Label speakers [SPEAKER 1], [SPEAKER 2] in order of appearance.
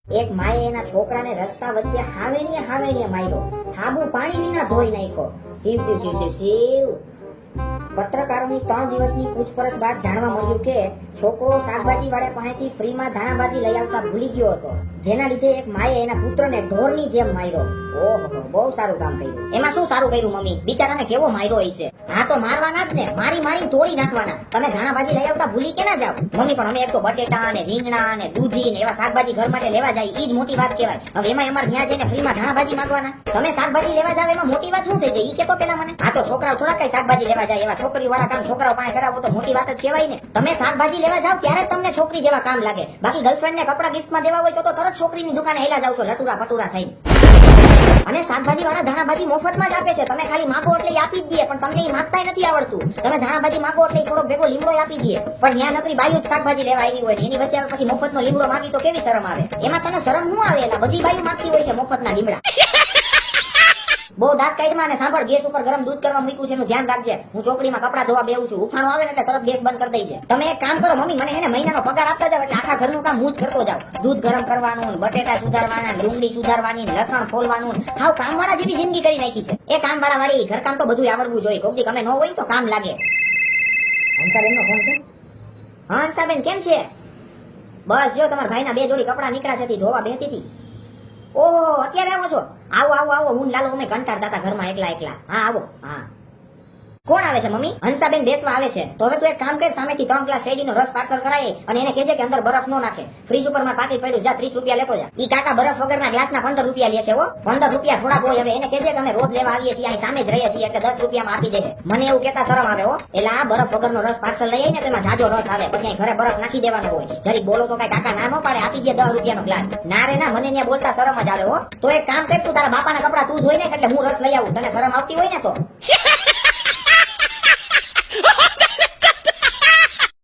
[SPEAKER 1] એક માએ એના છોકરાને રસ્તા વચ્ચે હાવેણીએ માર્યો. હાબુ પાણી વિના ધોઈ નાખ્યો. શિવ શિવ શિવ શિવ શિવ. પત્રકારોની 3 દિવસની પૂછપરછ બાદ જાણવા મળ્યું કે છોકરો શાકભાજી વાળા પાસેથી ફ્રીમાં ધાણાભાજી લઈ આવતા ભૂલી ગયો હતો, જેના લીધે એક માએ એના પુત્રને ઢોરની જેમ માર્યો. ઓહો, બહુ સારું કામ કર્યું. એમાં શું સારું કર્યું મમ્મી? બિચારાને કેવો માર્યો હશે. હા તો મારવાના જ ને, મારી તોડી નાખવાના. તમે ધાણાભાજી લઈ આવતા ભૂલી કે ના જાવ? મમ્મી પણ અમે એક તો બટેટા ને રીંગણા ને દૂધી ને એવા શાકભાજી ઘર માટે લેવા જાય, ઈ જ મોટી વાત કહેવાય. હવે એમાં અમારે ત્યાં જઈને ફ્રીમાં ધાણાભાજી માંગવાના? તમે શાકભાજી લેવા જાવ એમાં મોટી વાત શું થઈ જાય? ઈ કે તો પેલા મને. આ તો છોકરાઓ થોડા કઈ શાકભાજી લેવા જાય, એવા છોકરી વાળા કામ છોકરાઓ પાસે કરાવો તો મોટી વાત જ કહેવાય ને. તમે શાકભાજી લેવા જાવ ત્યારે તમને છોકરી જેવા કામ લાગે. બાકી ગર્લફ્રેન્ડ ને કપડા ગિફ્ટમાં દેવા હોય તો તરત છોકરીની દુકાને હેલા જાવ છો લટુરા પટુરા થઈને. અને શાકભાજી વાળા ધાણાભાજી મફતમાં જ આપે છે. તમે ખાલી માગો એટલે આપી જ દે, પણ તમને એ માગતા નથી આવડતું. તમે ધાણાભાજી માગો એટલે થોડો ભેગો લીમડો આપી દે, પણ ત્યાં નકરી બાયું જ શાકભાજી લેવા આવી હોય, એની વચ્ચે પછી મફતનો લીમડો માગી તો કેવી શરમ આવે? એમાં તને શરમ શું આવે? એલા બધી બાયું માગતી હોય છે મફતના લીમડા. બહુ દાંત કાઢમાં ને સાંભળ, ગેસ ઉપર ગરમ દૂધ કરવા મૂક્યું છે એનું ધ્યાન રાખજે. હું ચોકડીમાં કપડા ધોવા બેવું છું, ઉફાણો આવે ને એટલે તરત ગેસ બંધ કરી દઈ છે. તમે એક કામ કરો મમ્મી, મને એને મહિનાનો પગાર આપતા જાવ એટલે આખા ઘરનું કામ હું જ કરતો જાવ. દૂધ ગરમ કરવાનું, બટેટા સુધારવાના, ડુંગળી સુધારવાની, લસણ ફોલવાનું, હાવ કામવાળા જેવી જિંદગી કરી નાખી છે. એ કામવાળા વાળી ઘરકામ તો બધું આવડવું જોઈએ. કોક દી તમે ન હોય તો કામ લાગે. હંસાબેન નો ફોન છે? હા હંસાબેન કેમ છે? બસ જો તમારા ભાઈના 2 જોડી કપડા નીકળ્યા છે, ધોવા બેહતી હતી. ઓહો, અત્યારે આવો છો? આવો. હું લાલો અમે કંટાળતા હતા ઘરમાં એકલા. હા આવો. હા કોણ આવે છે મમ્મી? હંસાબેન બેસવા આવે છે. તો હવે તું એક કામ કર, સામેથી 3 ગ્લાસ શેરડીનો રસ પાર્સલ કરાય અને એને કહેજે કે અંદર બરફ નો નાખે. ફ્રીજ ઉપર માં પાકીટ પડ્યું, જા 30 રૂપિયા લેતો જા. ઈ કાકા બરફ વગરના ગ્લાસના 15 રૂપિયા લે છે. હો 15 રૂપિયા થોડા હોય. હવે એને કહેજે કે અમે રોજ લેવા આવીએ છીએ, અહીં સામે જ રહીએ છીએ, એટલે 10 રૂપિયામાં આપી દે. મને એવું કહેતા શરમ આવે. હો એટલે આ બરફ વગરનો રસ પાર્સલ લઈ આવીને તેમાં જાજો રસ આવે, પછી અહીં ઘરે બરફ નાખી દેવાનો હોય. જરી બોલો તો કઈ કાકા ના નો પાડે, આપી દે 10 રૂપિયાનો ગ્લાસ. ના રે ના, મને ત્યાં બોલતા શરમ જ આવે. હો તો એક કામ કર, તું તારા બાપાના કપડા તું ધોઈ નાખ એટલે હું રસ લઈ આવું. તને શરમ આવતી હોય ને તો